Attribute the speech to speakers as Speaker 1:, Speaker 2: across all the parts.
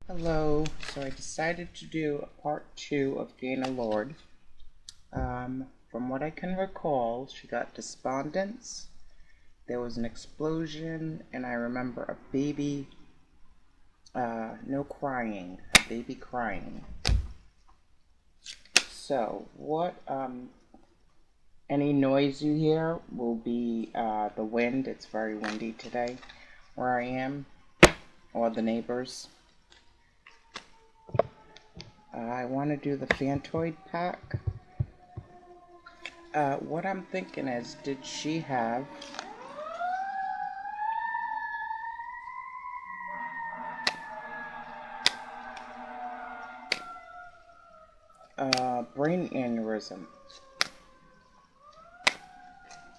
Speaker 1: Hello, so I decided to do a part 2 of Gaynor. From what I can recall, she got despondence, there was an explosion, and I remember a baby, no crying, a baby crying. So, any noise you hear will be the wind. It's very windy today where I am, or the neighbors. I want to do the Fantod pack. What I'm thinking is, did she have brain aneurysm?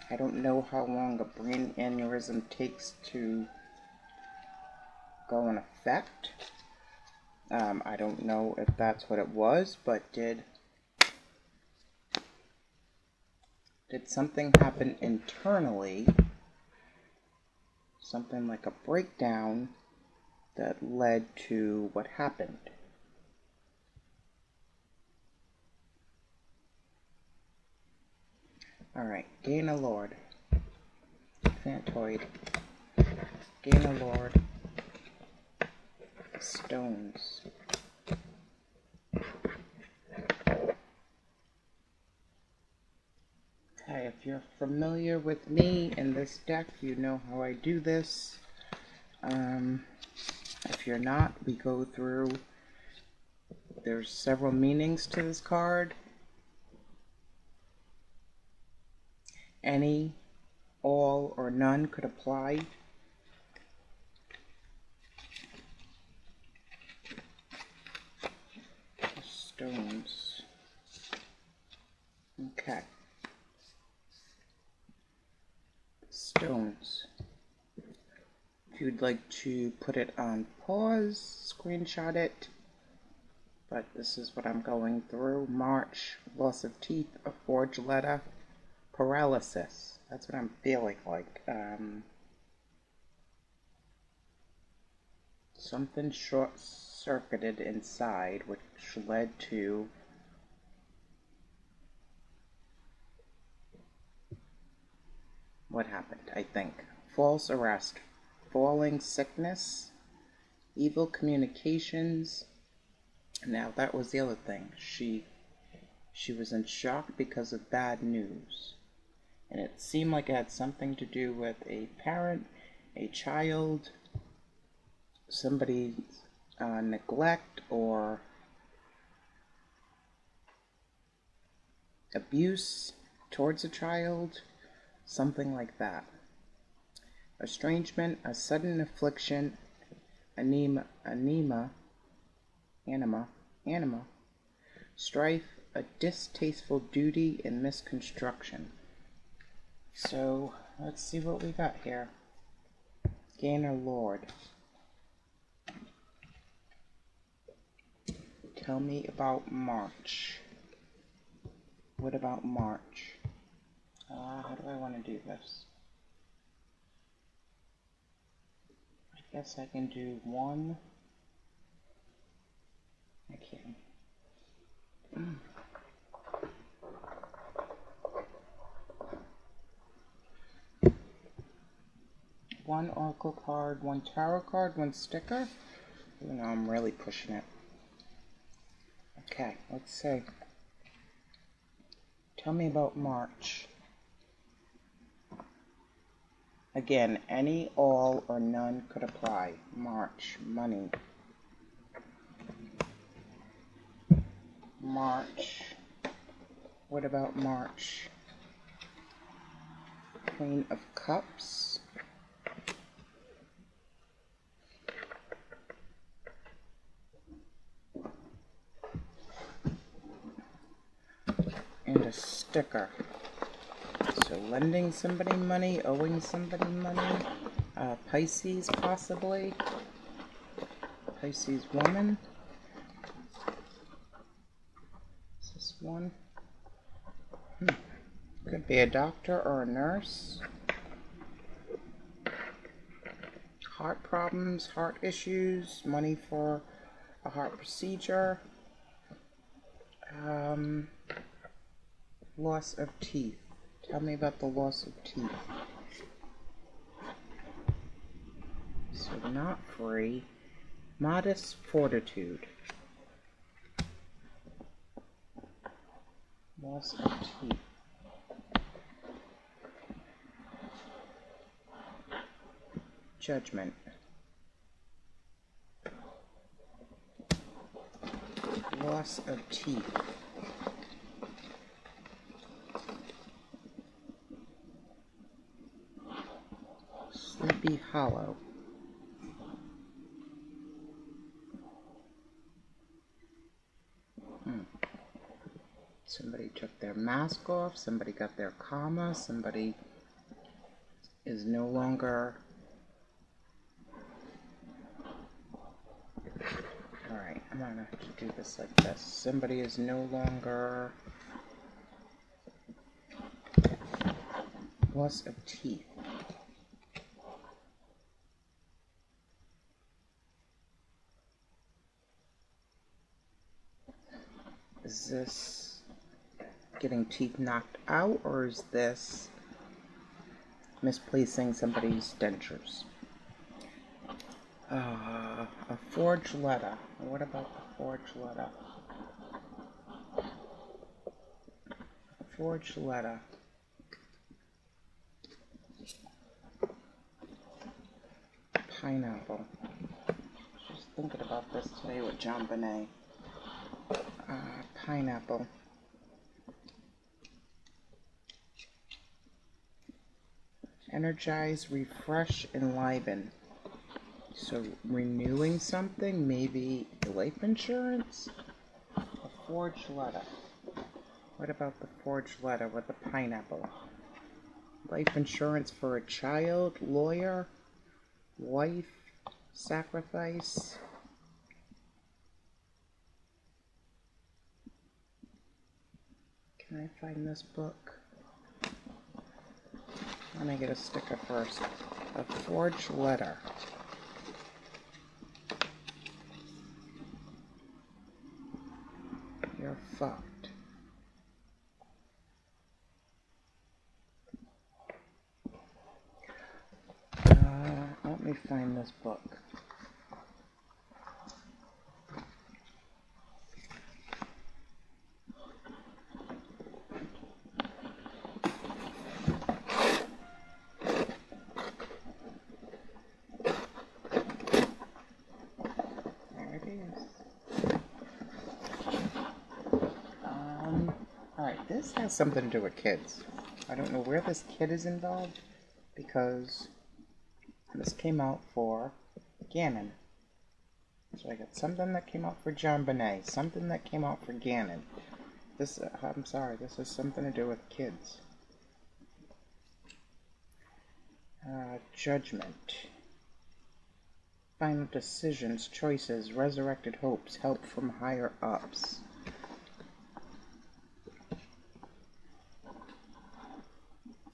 Speaker 1: I don't know how long a brain aneurysm takes to go in effect. I don't know if that's what it was, but did something happen internally, something like a breakdown that led to what happened? Alright, Gaynor, Fantod, Gaynor, stones. Okay, if you're familiar with me and this deck, you know how I do this. If you're not, we go through. There's several meanings to this card. Any, all, or none could apply. Stones. Okay. Stones. If you'd like to put it on pause, screenshot it. But this is what I'm going through. March, loss of teeth, a forged letter, paralysis. That's what I'm feeling like. Something short-circuited inside, which led to what happened, I think. False arrest, falling sickness, evil communications. Now that was the other thing. She was in shock because of bad news. And it seemed like it had something to do with a parent, a child, somebody's neglect or abuse towards a child, something like that. Estrangement, a sudden affliction, anima, strife, a distasteful duty, and misconstruction. So, let's see what we got here. Gaynor. Tell me about March. What about March? How do I want to do this? I guess I can do one. I can. One oracle card, one tarot card, one sticker. You know, I'm really pushing it. Okay, let's see. Tell me about March. Again, any, all, or none could apply. March, money. March. What about March? Queen of Cups. And a sticker. So lending somebody money, owing somebody money. Pisces possibly. Pisces woman. Is this one? Could be a doctor or a nurse. Heart problems, heart issues, money for A heart procedure. Loss of teeth. Tell me about the loss of teeth. So not free. Modest fortitude. Loss of teeth. Judgment. Loss of teeth. Sleepy Hollow. Somebody took their mask off, somebody got their comma, somebody is no longer... Alright, I'm gonna have to do this like this. Somebody is no longer... Loss of teeth. Is this getting teeth knocked out, or is this misplacing somebody's dentures? A forged letter. What about the forged letter? A forged letter. Pineapple. Just thinking about this today with John Bonet. Pineapple. Energize, refresh, enliven. So renewing something, maybe life insurance? A forged letter. What about the forged letter with the pineapple? Life insurance for a child, lawyer, wife, sacrifice. Can I find this book? Let me get a sticker first. A forged letter. You're fucked. Let me find this book. This has something to do with kids. I don't know where this kid is involved, because this came out for Gaynor. So I got something that came out for John Bonet, something that came out for Gaynor. This, I'm sorry, this has something to do with kids. Judgment. Final decisions, choices, resurrected hopes, help from higher ups.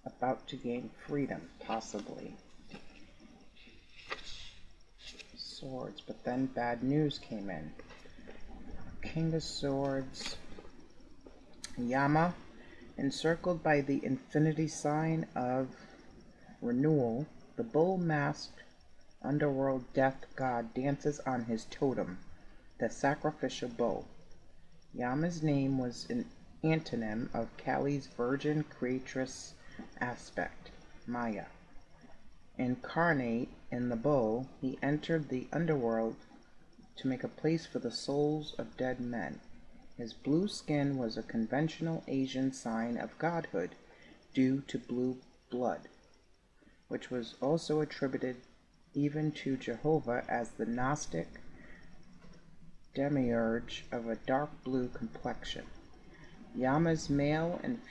Speaker 1: About to gain freedom, possibly. Swords, but then bad news came in. King of Swords. Yama, encircled by the infinity sign of renewal, the bull-masked underworld death god dances on his totem, the sacrificial bow. Yama's name was an antonym of Kali's virgin creatress aspect, Maya. Incarnate in the bow, he entered the underworld to make a place for the souls of dead men. His blue skin was a conventional Asian sign of godhood due to blue blood, which was also attributed even to Jehovah as the Gnostic demiurge of a dark blue complexion. Yama's male and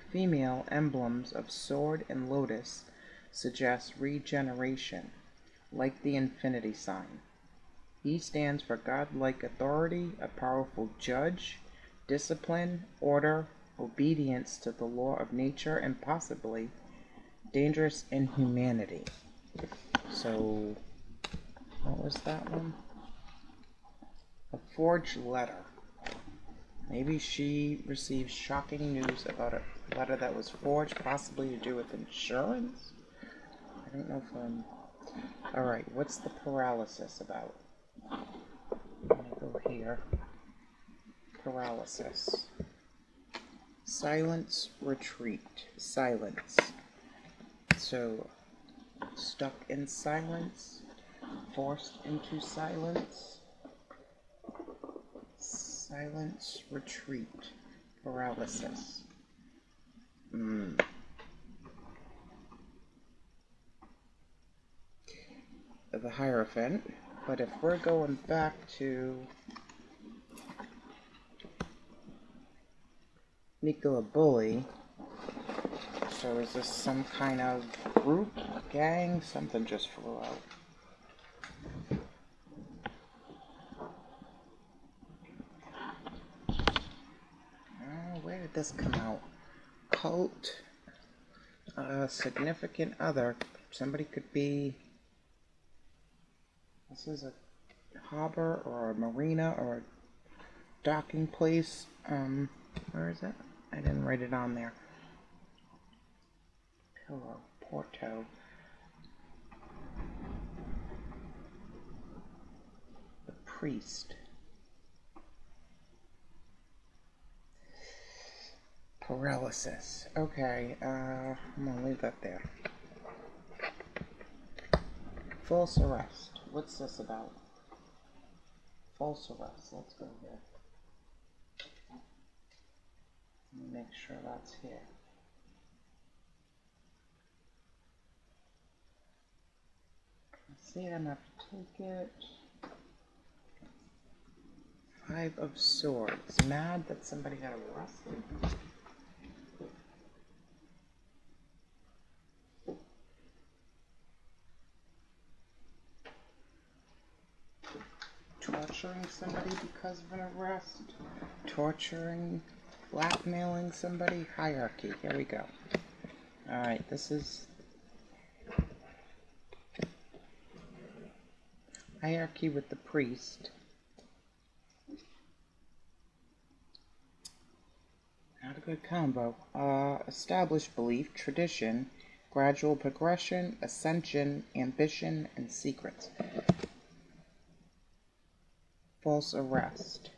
Speaker 1: female emblems of sword and lotus suggest regeneration, like the infinity sign. He stands for godlike authority, a powerful judge, discipline, order, obedience to the law of nature, and possibly dangerous inhumanity. So, what was that one? A forged letter. Maybe she received shocking news about a letter that was forged, possibly to do with insurance? I don't know if I'm... Alright, what's the paralysis about? I'm gonna go here. Paralysis. Silence, retreat. Silence. So, stuck in silence, forced into silence. Silence, retreat, paralysis. The Hierophant. But if we're going back to Nicola Bully, so is this some kind of group, gang? Something just flew out. Where did this come out? Cult, significant other. Somebody could be... This is a harbor or a marina or a docking place. Where is it? I didn't write it on there. Pillow, Porto. The priest. Paralysis. Okay, I'm gonna leave that there. False arrest. What's this about? False arrest. Let's go here. Let me make sure that's here. Let's see, I'm gonna have to take it. 5 of Swords. Mad that somebody got arrested. Torturing somebody because of an arrest. Torturing, blackmailing somebody. Hierarchy. Here we go. Alright, this is hierarchy with the priest. Not a good combo. Established belief, tradition, gradual progression, ascension, ambition, and secrets. False arrest.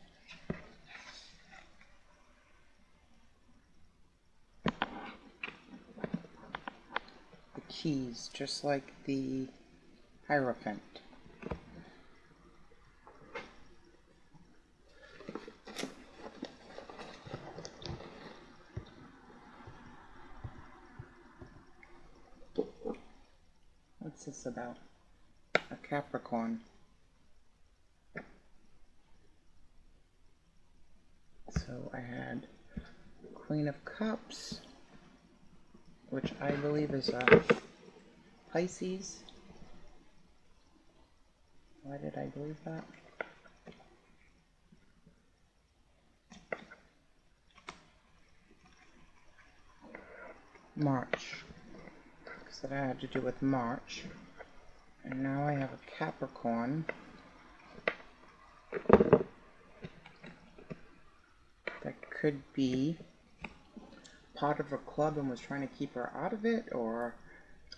Speaker 1: The keys, just like the Hierophant. What's this about? A Capricorn. So I had Queen of Cups, which I believe is a Pisces. Why did I believe that? March. So that had to do with March. And now I have a Capricorn. That could be part of a club and was trying to keep her out of it, or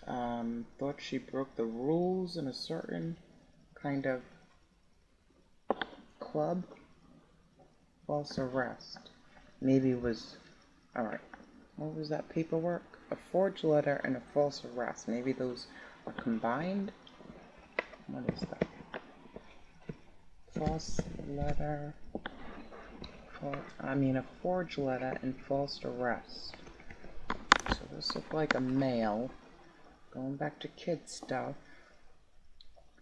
Speaker 1: thought she broke the rules in a certain kind of club. False arrest. Maybe it was... Alright. What was that paperwork? A forged letter and a false arrest. Maybe those are combined? What is that? False letter... a forged letter and false arrest. So this looks like a male. Going back to kid stuff.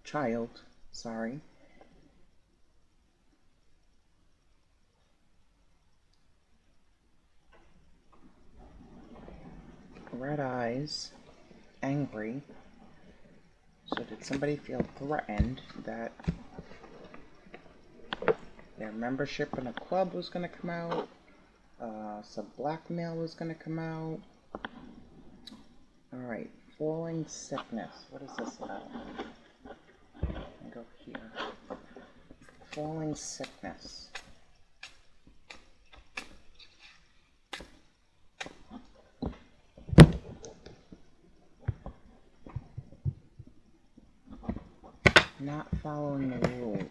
Speaker 1: Child, sorry. Red eyes. Angry. So did somebody feel threatened that their membership in a club was going to come out? Some blackmail was going to come out? Alright, falling sickness. What is this about? I'll go here. falling sickness. Not following the rules.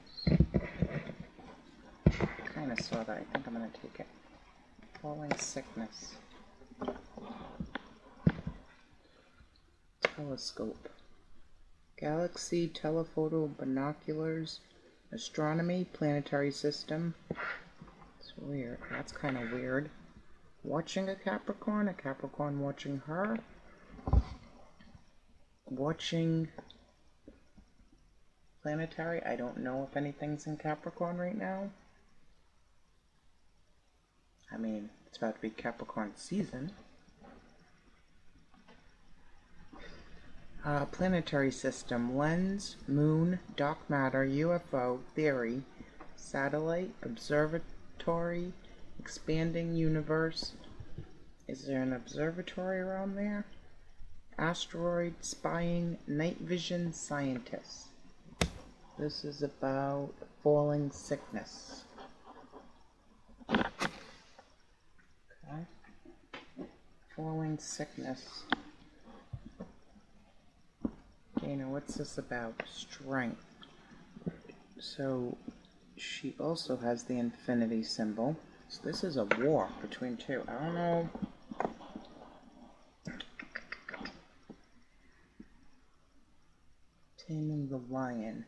Speaker 1: Kind of saw that. I think I'm going to take it. Falling sickness. Telescope. Galaxy, telephoto, binoculars, astronomy, planetary system. It's weird. That's kind of weird. Watching a Capricorn watching her. Watching planetary. I don't know if anything's in Capricorn right now. I mean, it's about to be Capricorn season. Planetary system, lens, moon, dark matter, UFO, theory, satellite, observatory, expanding universe. Is there an observatory around there? Asteroid, spying, night vision, scientist. This is about falling sickness. Okay. Falling sickness. Gaynor, what's this about? Strength. So she also has the infinity symbol. So this is a war between two. I don't know. Taming the lion.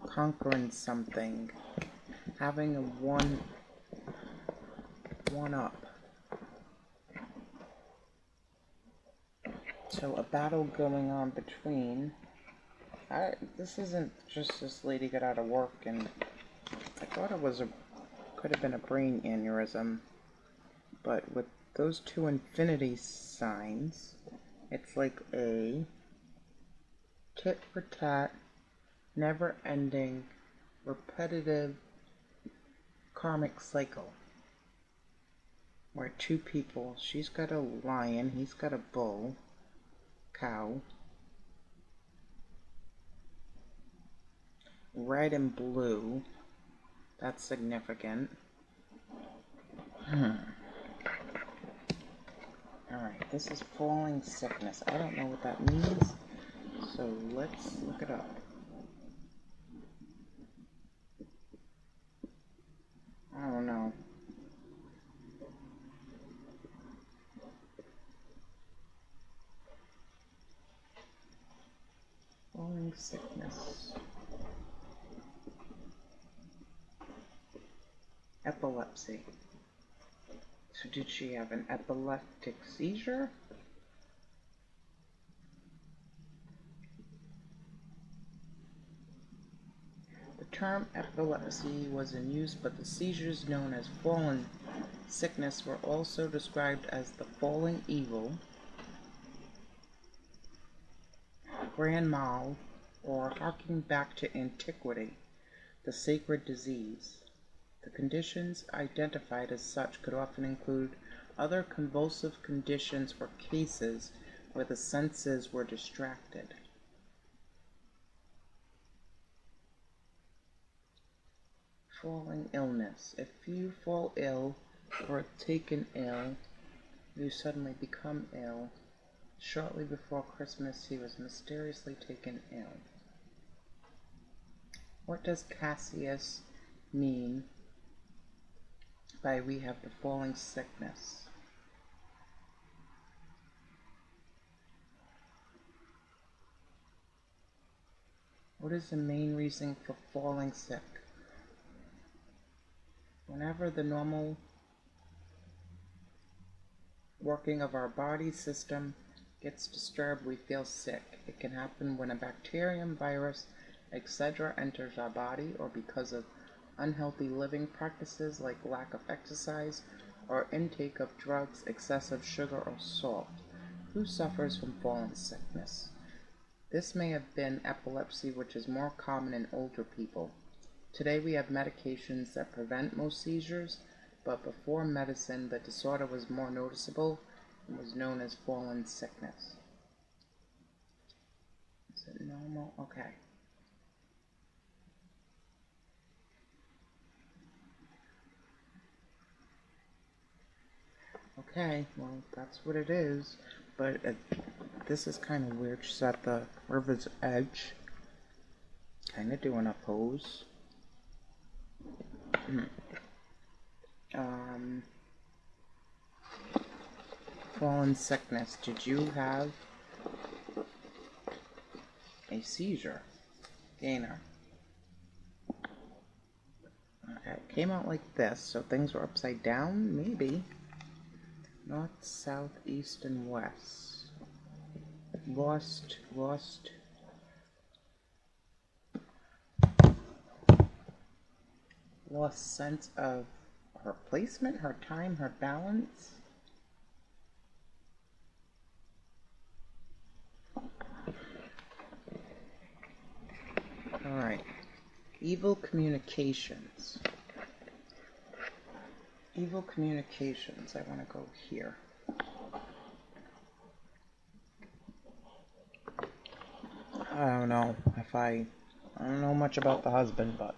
Speaker 1: Conquering something. Having a one up. So a battle going on between. This isn't just this lady got out of work, and I thought it was could have been a brain aneurysm, but with those two infinity signs, it's like a tit for tat, never-ending, repetitive karmic cycle where two people, she's got a lion, he's got a bull. Cow. Red and blue. That's significant. Alright, this is falling sickness. I don't know what that means, so let's look it up. I don't know. Falling sickness. Epilepsy. So did she have an epileptic seizure? The term epilepsy was in use, but the seizures known as fallen sickness were also described as the falling evil, grand mal, or harking back to antiquity, the sacred disease. The conditions identified as such could often include other convulsive conditions or cases where the senses were distracted. Falling illness. If you fall ill or taken ill, you suddenly become ill. Shortly before Christmas, he was mysteriously taken ill. What does Cassius mean by we have the falling sickness? What is the main reason for falling sick? Whenever the normal working of our body system gets disturbed, we feel sick. It can happen when a bacterium, virus, etc. enters our body, or because of unhealthy living practices like lack of exercise or intake of drugs, excessive sugar or salt. Who suffers from falling sickness? This may have been epilepsy, which is more common in older people. Today we have medications that prevent most seizures, but before medicine, the disorder was more noticeable and was known as fallen sickness. Is it normal? Okay. Okay, well, that's what it is. But this is kind of weird. She's at the river's edge. Kind of doing a pose. Fallen sickness. Did you have a seizure? Gaynor. Okay, it came out like this, so things were upside down? Maybe. North, south, east, and west. Lost sense of her placement, her time, her balance. Alright. Evil communications. Evil communications. I want to go here. I don't know if I don't know much about the husband, but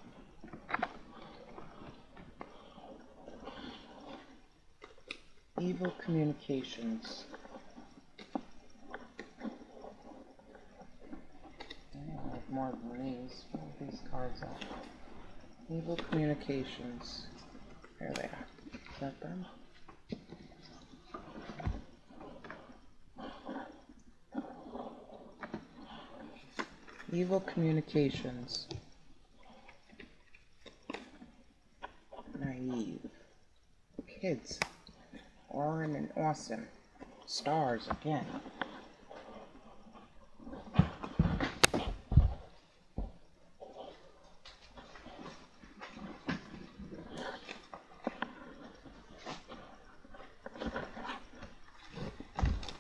Speaker 1: evil communications. I have more than these. What are these cards are? Evil communications. There they are. Is that them? Evil communications. Naive. Kids. Orin and awesome. Stars again.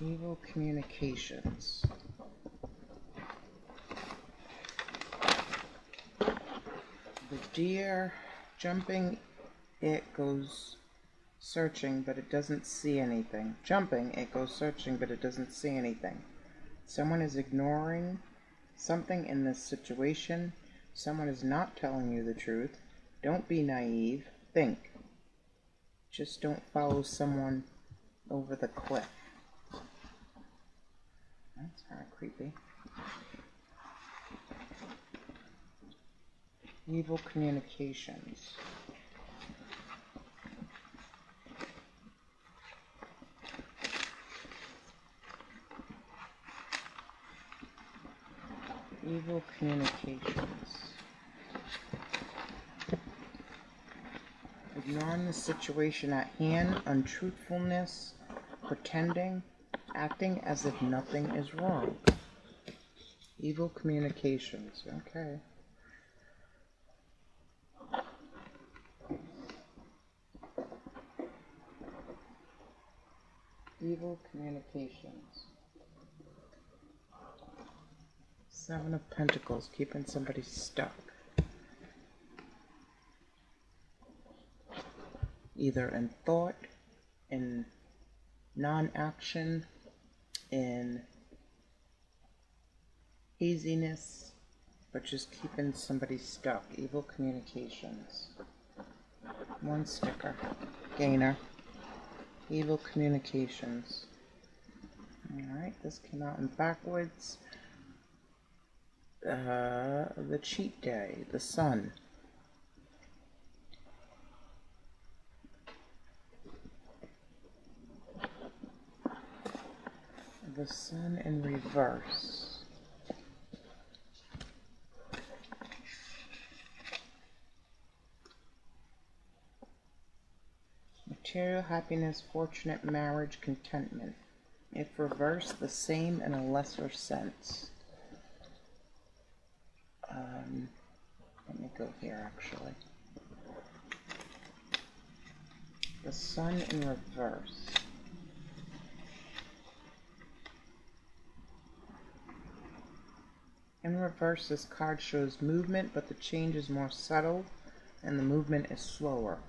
Speaker 1: Evil communications. The deer jumping, it goes searching, but it doesn't see anything. Jumping, it goes searching, but it doesn't see anything. Someone is ignoring something in this situation. Someone is not telling you the truth. Don't be naive. Think. Just don't follow someone over the cliff. That's kind of creepy. Evil communications. Evil communications. Ignoring the situation at hand, untruthfulness, pretending, acting as if nothing is wrong. Evil communications. Okay. Evil communications. Seven of Pentacles, keeping somebody stuck. Either in thought, in non-action, in haziness, but just keeping somebody stuck. Evil communications. One sticker. Gaynor. Evil communications. Alright, this came out in backwards. The cheat day. The sun. The sun in reverse. Material happiness, fortunate marriage, contentment. If reversed, the same in a lesser sense. Let me go here actually. The sun in reverse. In reverse, this card shows movement, but the change is more subtle and the movement is slower.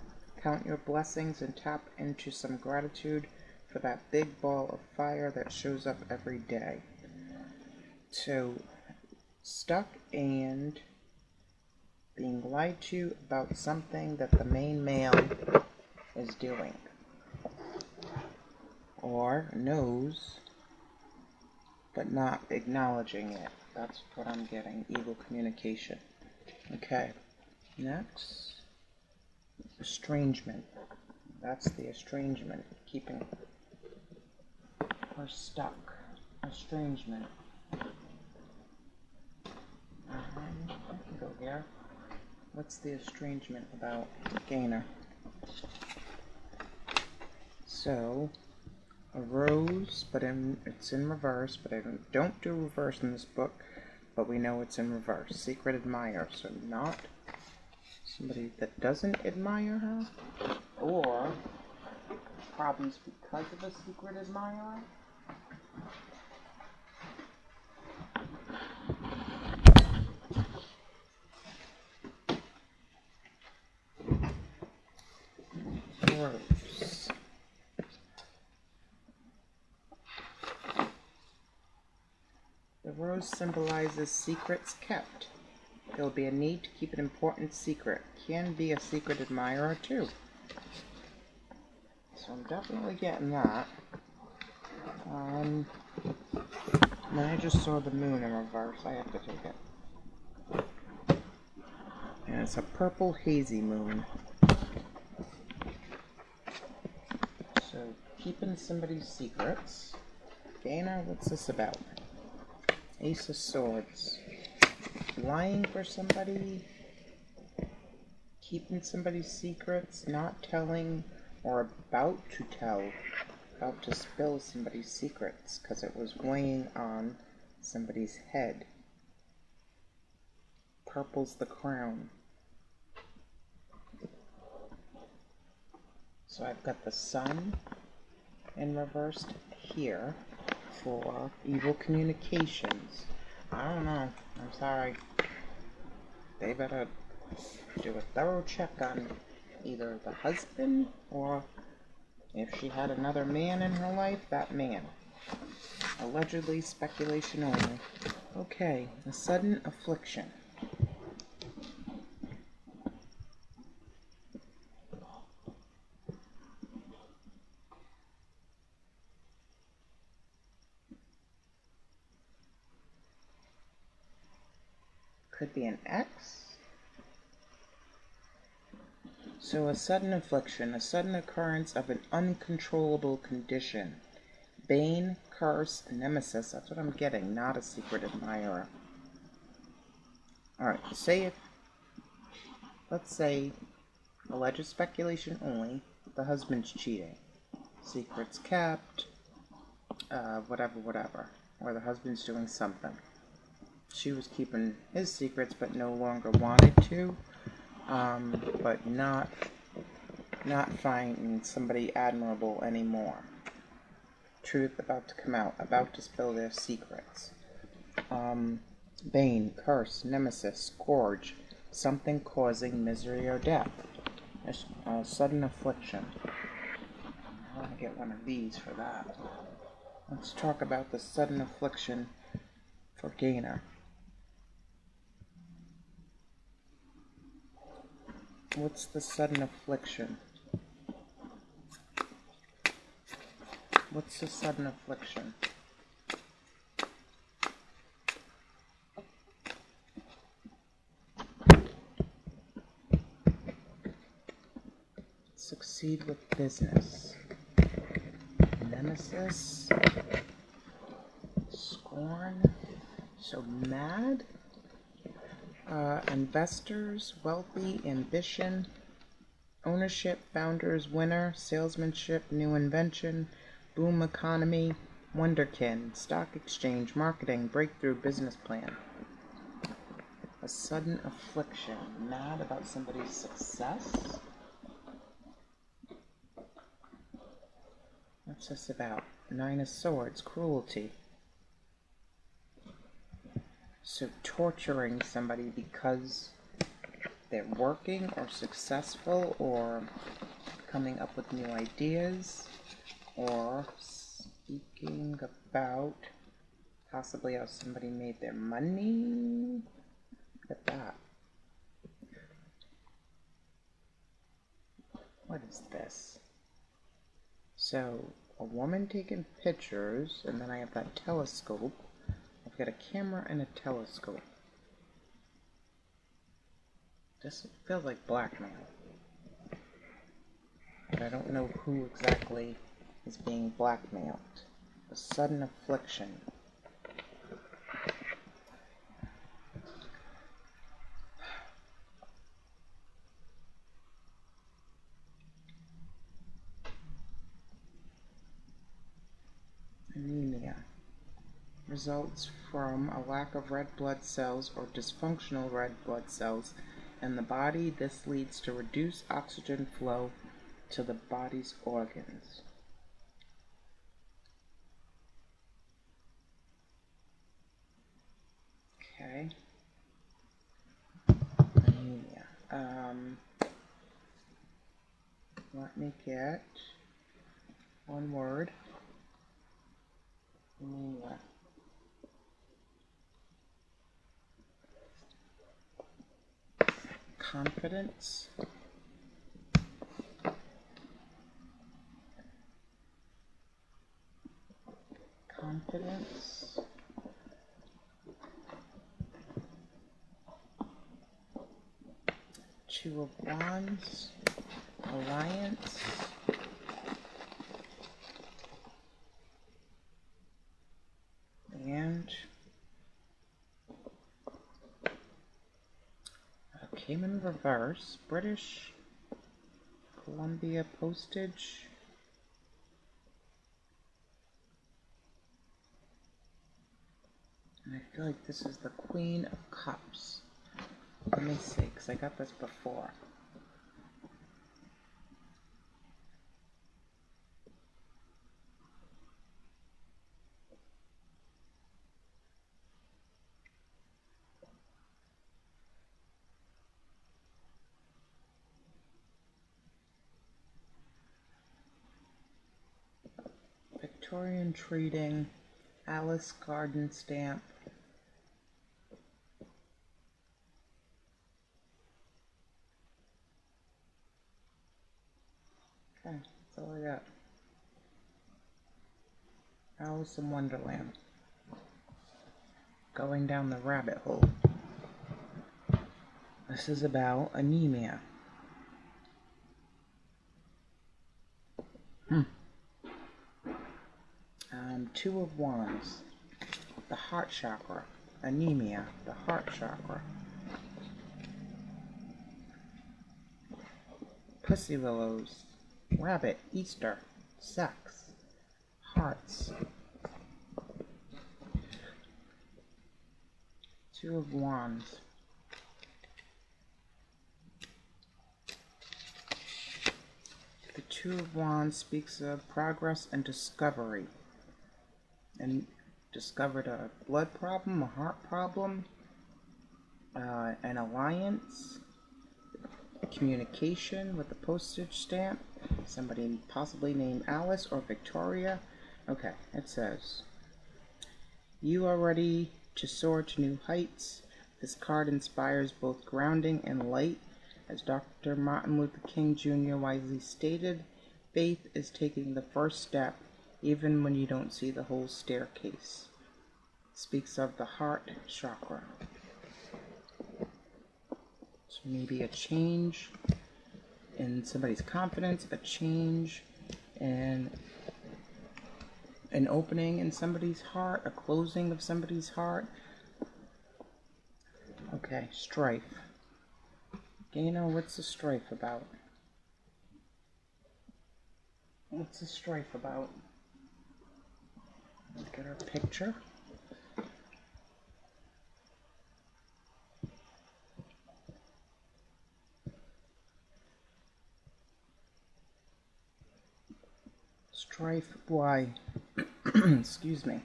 Speaker 1: Count your blessings and tap into some gratitude for that big ball of fire that shows up every day. So, stuck and being lied to about something that the main male is doing. or knows but not acknowledging it. That's what I'm getting. Evil communication. Okay. Next. Estrangement. That's the estrangement. Keeping her stuck. Estrangement. I can go here. What's the estrangement about? Gaynor. So, a rose, but it's in reverse, but I don't do reverse in this book, but we know it's in reverse. Secret admirer, so not somebody that doesn't admire her, or problems because of a secret admirer. Rose. The rose symbolizes secrets kept. There will be a need to keep an important secret. Can be a secret admirer too. So I'm definitely getting that. Then I just saw the moon in reverse. I have to take it. And it's a purple hazy moon. So keeping somebody's secrets. Gaynor, what's this about? Ace of Swords. Lying for somebody. Keeping somebody's secrets. Not telling or about to tell. About to spill somebody's secrets because it was weighing on somebody's head. Purple's the crown. So I've got the sun in reversed here for evil communications. I don't know. I'm sorry. They better do a thorough check on either the husband or if she had another man in her life, that man. Allegedly, speculation only. Okay, a sudden affliction. Could be an ex. So a sudden affliction, a sudden occurrence of an uncontrollable condition. Bane, curse, nemesis, that's what I'm getting, not a secret admirer. Alright, let's say, alleged speculation only, the husband's cheating. Secrets kept, whatever. Or the husband's doing something. She was keeping his secrets but no longer wanted to. But not finding somebody admirable anymore. Truth about to come out, about to spill their secrets. Bane, curse, nemesis, scourge, something causing misery or death. A sudden affliction. I want to get one of these for that. Let's talk about the sudden affliction for Gaynor. What's the sudden affliction? What's the sudden affliction? Succeed with business. Nemesis. Scorn. So mad. Investors, wealthy, ambition, ownership, founders, winner, salesmanship, new invention, boom economy, wonderkin, stock exchange, marketing, breakthrough, business plan. A sudden affliction, mad about somebody's success. What's this about? Nine of Swords, cruelty. So torturing somebody because they're working or successful or coming up with new ideas or speaking about possibly how somebody made their money. Look at that. What is this? So, a a woman taking pictures, and then I have that telescope. I've got a camera and a telescope. This feels like blackmail. But I don't know who exactly is being blackmailed. A sudden affliction. Anemia results from a lack of red blood cells or dysfunctional red blood cells in the body. This leads to reduced oxygen flow to the body's organs. Okay. Anemia. Let me get one word. Anemia. Confidence. Confidence. Two of Wands. Alliance. And came in reverse. British Columbia postage. And I feel like this is the Queen of Cups. Let me see, because I got this before. Victorian Trading, Alice Garden Stamp. Okay, that's all I got. Alice in Wonderland. Going down the rabbit hole. This is about anemia. Two of Wands. The heart chakra. Anemia. The heart chakra. Pussy willows. Rabbit. Easter. Sex. Hearts. Two of Wands. The Two of Wands speaks of progress and discovery. And discovered a blood problem, a heart problem, an alliance, communication with the postage stamp, somebody possibly named Alice or Victoria. Okay, it says, you are ready to soar to new heights. This card inspires both grounding and light. As Dr. Martin Luther King Jr. wisely stated, faith is taking the first step, even when you don't see the whole staircase. Speaks of the heart chakra. So maybe a change in somebody's confidence, a change in an opening in somebody's heart, a closing of somebody's heart. Okay, strife. Gaynor, what's the strife about? What's the strife about? Let's get our picture. Strife, why? Excuse me.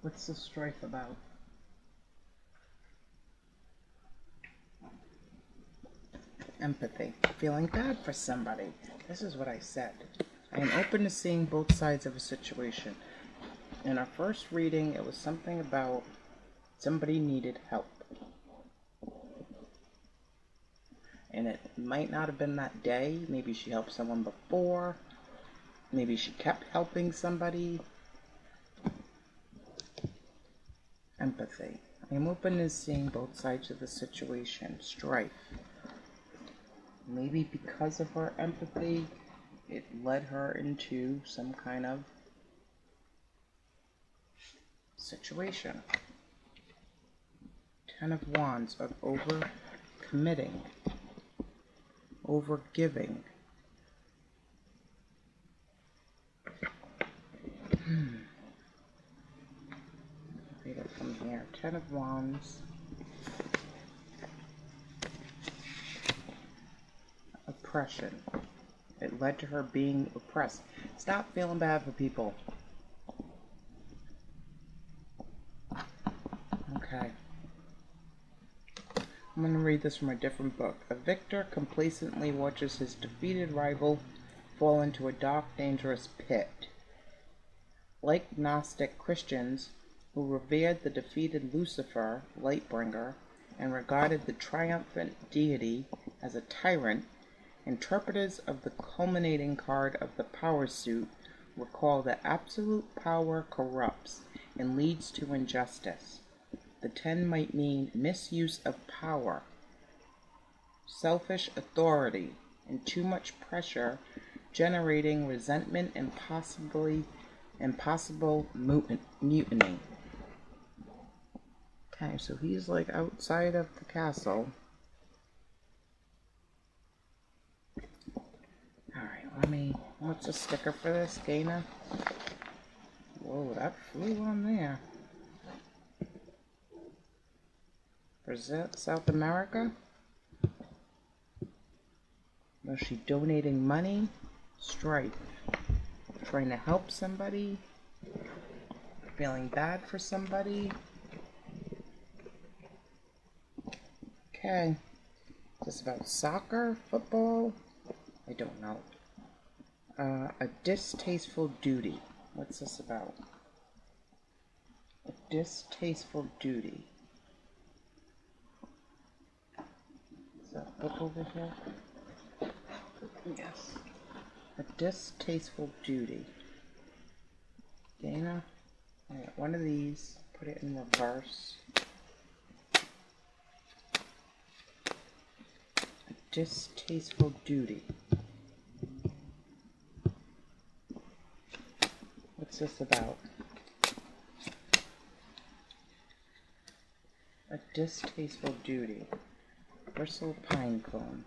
Speaker 1: What's the strife about? Empathy. Feeling bad for somebody. This is what I said. I am open to seeing both sides of a situation. In our first reading, it was something about somebody needed help. and it might not have been that day. Maybe she helped someone before. Maybe she kept helping somebody. Empathy. I am open to seeing both sides of the situation. Strife. Maybe because of her empathy, it led her into some kind of situation. Ten of Wands of over-committing, over-giving. Read it from here. Ten of Wands. Oppression. It led to her being oppressed. Stop feeling bad for people. Okay. I'm going to read this from a different book. A victor complacently watches his defeated rival fall into a dark, dangerous pit. Like Gnostic Christians who revered the defeated Lucifer, Lightbringer, and regarded the triumphant deity as a tyrant, interpreters of the culminating card of the power suit recall that absolute power corrupts and leads to injustice. The 10 might mean misuse of power, selfish authority, and too much pressure, generating resentment and possible mutiny. Okay, so he's like outside of the castle. Alright, what's the sticker for this, Gaynor? Whoa, that flew on there. Brazil, South America? Was she donating money? Strife. Trying to help somebody? Feeling bad for somebody? Okay. Is this about soccer? Football? I don't know. A distasteful duty. What's this about? A distasteful duty. Is that a book over here? Yes. A distasteful duty. Gaynor? I got one of these. Put it in reverse. A distasteful duty. What's this about? A distasteful duty. Bristle pine cone.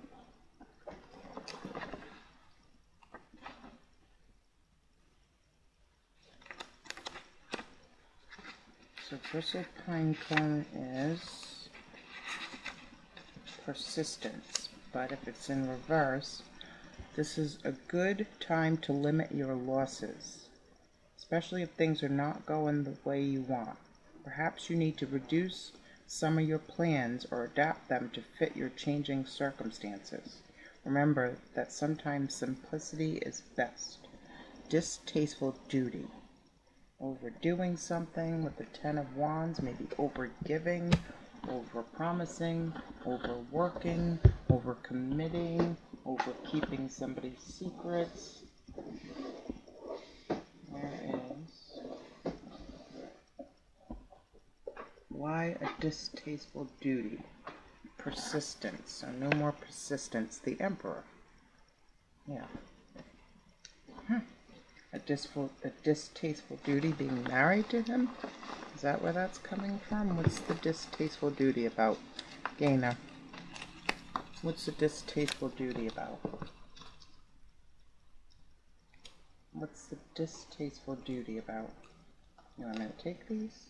Speaker 1: So bristle pine cone is persistence, but if it's in reverse, this is a good time to limit your losses, especially if things are not going the way you want. Perhaps you need to reduce some of your plans or adapt them to fit your changing circumstances. Remember that sometimes simplicity is best. Distasteful duty. Overdoing something with the Ten of Wands, maybe overgiving, overpromising, overworking, overcommitting, overkeeping somebody's secrets. There is... Why a distasteful duty? Persistence. So no more persistence. The Emperor. Yeah. A distasteful duty, being married to him? Is that where that's coming from? What's the distasteful duty about? Gaynor. What's the distasteful duty about? What's the distasteful duty about? You want me to take these?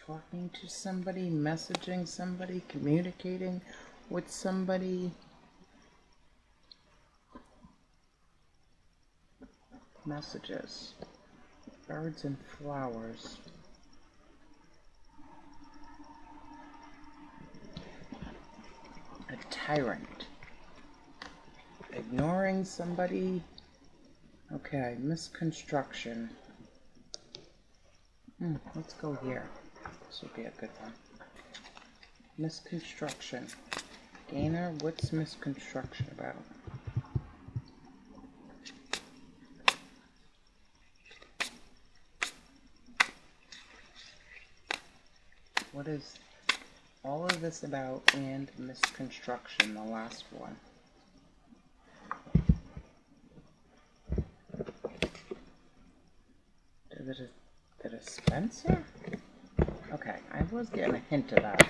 Speaker 1: Talking to somebody, messaging somebody, communicating with somebody. Messages. Birds and flowers. A tyrant. Ignoring somebody. Okay, misconstruction. Let's go here. This would be a good one. Misconstruction. Gaynor, what's misconstruction about? What is all of this about and misconstruction, the last one? The dispenser? Okay, I was getting a hint of that.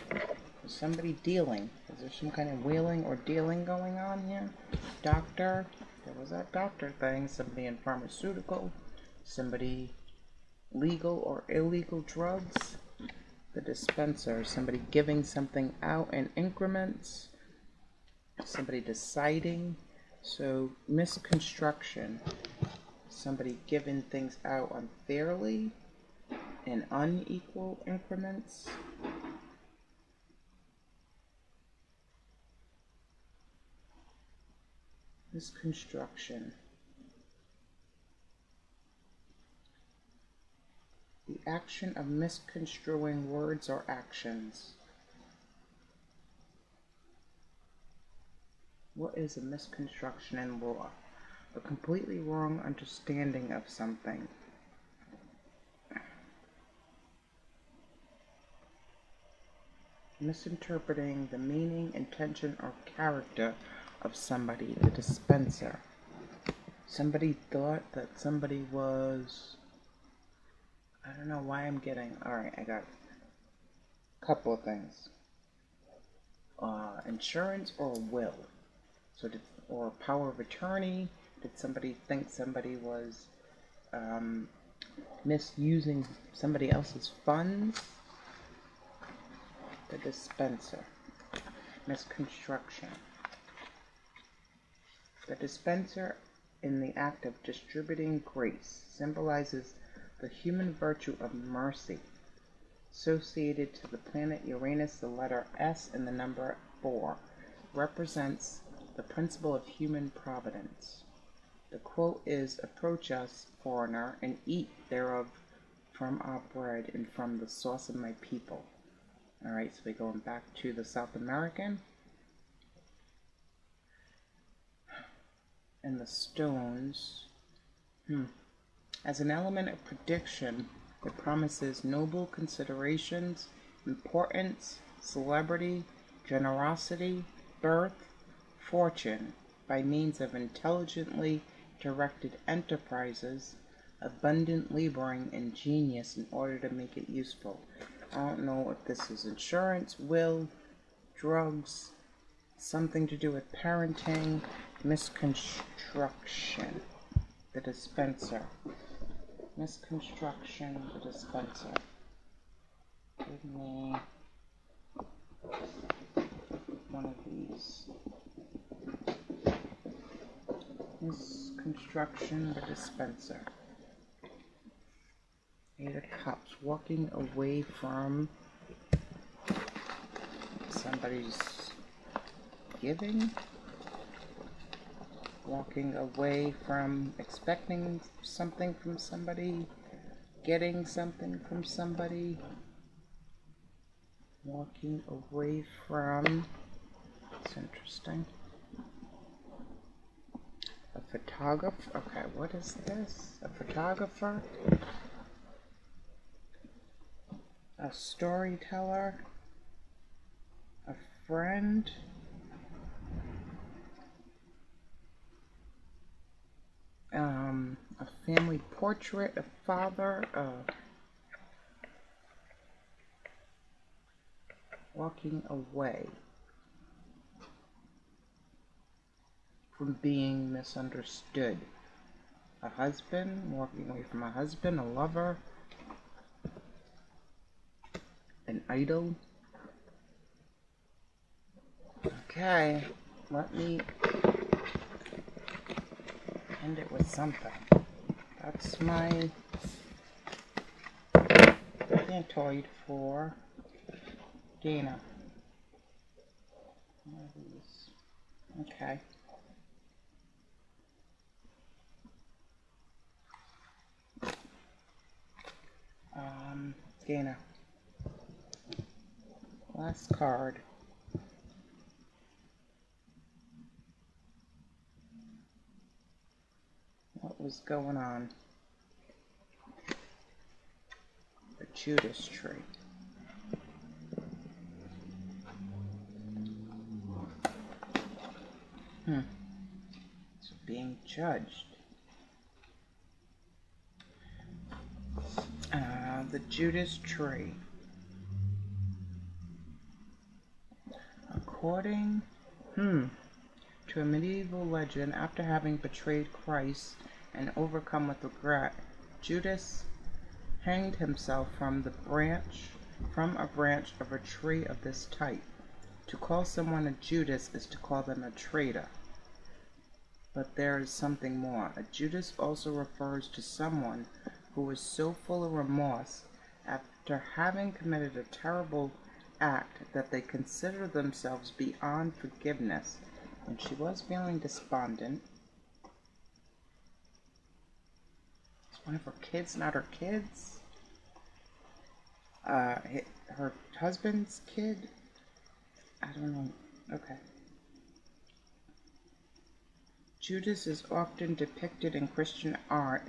Speaker 1: Is somebody dealing? Is there some kind of wheeling or dealing going on here? Doctor? There was that doctor thing. Somebody in pharmaceutical. Somebody legal or illegal drugs. The dispenser. Somebody giving something out in increments. Somebody deciding. So, misconstruction. Somebody giving things out unfairly in unequal increments. Misconstruction. The action of misconstruing words or actions. What is a misconstruction in law? A completely wrong understanding of something. Misinterpreting the meaning, intention, or character of somebody, the dispenser. Somebody thought that somebody was... I don't know why I'm getting... Alright, I got a couple of things. Insurance or will. So or power of attorney. Did somebody think somebody was misusing somebody else's funds? The dispenser. Misconstruction. The dispenser, in the act of distributing grace, symbolizes the human virtue of mercy. Associated to the planet Uranus, the letter S and the number 4 represents the principle of human providence. The quote is, "Approach us, foreigner, and eat thereof from our bread and from the source of my people." Alright, so we're going back to the South American. And the stones. As an element of prediction, it promises noble considerations, importance, celebrity, generosity, birth, fortune, by means of intelligently directed enterprises, abundant laboring, and genius in order to make it useful. I don't know if this is insurance, will, drugs, something to do with parenting, misconstruction, the dispenser. Misconstruction, the dispenser. Give me one of these. Misconstruction, the dispenser. 8 of Cups, walking away from somebody's giving, walking away from expecting something from somebody, getting something from somebody, walking away from, it's interesting. A photographer, okay, what is this? A photographer? A storyteller? A friend? A family portrait, a father, walking away from being misunderstood. A husband, walking away from a husband, a lover, an idol. Okay, let me end it with something. That's my Fantod for Gaynor. Okay. Gaynor. Last card. What was going on? The Judas tree. It's being judged. The Judas tree. According to a medieval legend, after having betrayed Christ and overcome with regret, Judas hanged himself from a branch of a tree of this type. To call someone a Judas is to call them a traitor. But there is something more. A Judas also refers to someone who is so full of remorse after having committed a terrible act that they consider themselves beyond forgiveness. And she was feeling despondent. Is one of her kids not her kids? Her husband's kid? I don't know. Okay. Judas is often depicted in Christian art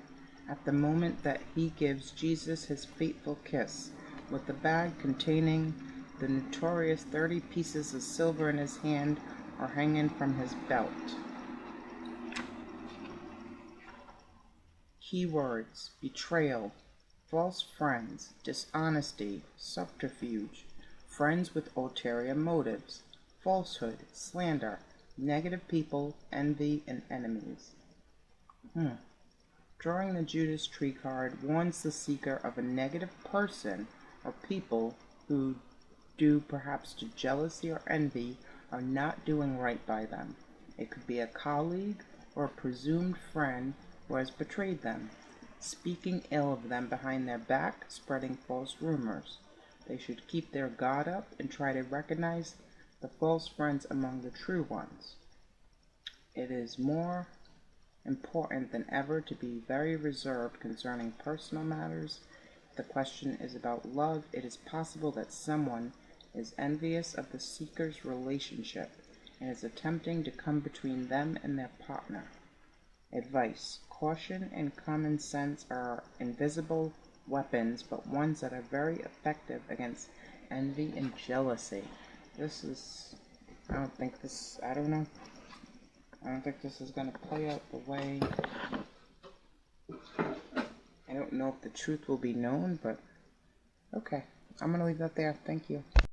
Speaker 1: at the moment that he gives Jesus his fateful kiss, with the bag containing the notorious 30 pieces of silver in his hand or hanging from his belt. Keywords: betrayal, false friends, dishonesty, subterfuge, friends with ulterior motives, falsehood, slander, negative people, envy, and enemies. Drawing the Judas tree card warns the seeker of a negative person or people who, due perhaps to jealousy or envy, are not doing right by them. It could be a colleague or a presumed friend who has betrayed them, speaking ill of them behind their back, spreading false rumors. They should keep their guard up and try to recognize the false friends among the true ones. It is more important than ever to be very reserved concerning personal matters. If the question is about love, it is possible that someone is envious of the seeker's relationship and is attempting to come between them and their partner. Advice: caution and common sense are invisible weapons, but ones that are very effective against envy and jealousy. I don't think this is going to play out the way. I don't know if the truth will be known, but okay. I'm going to leave that there. Thank you.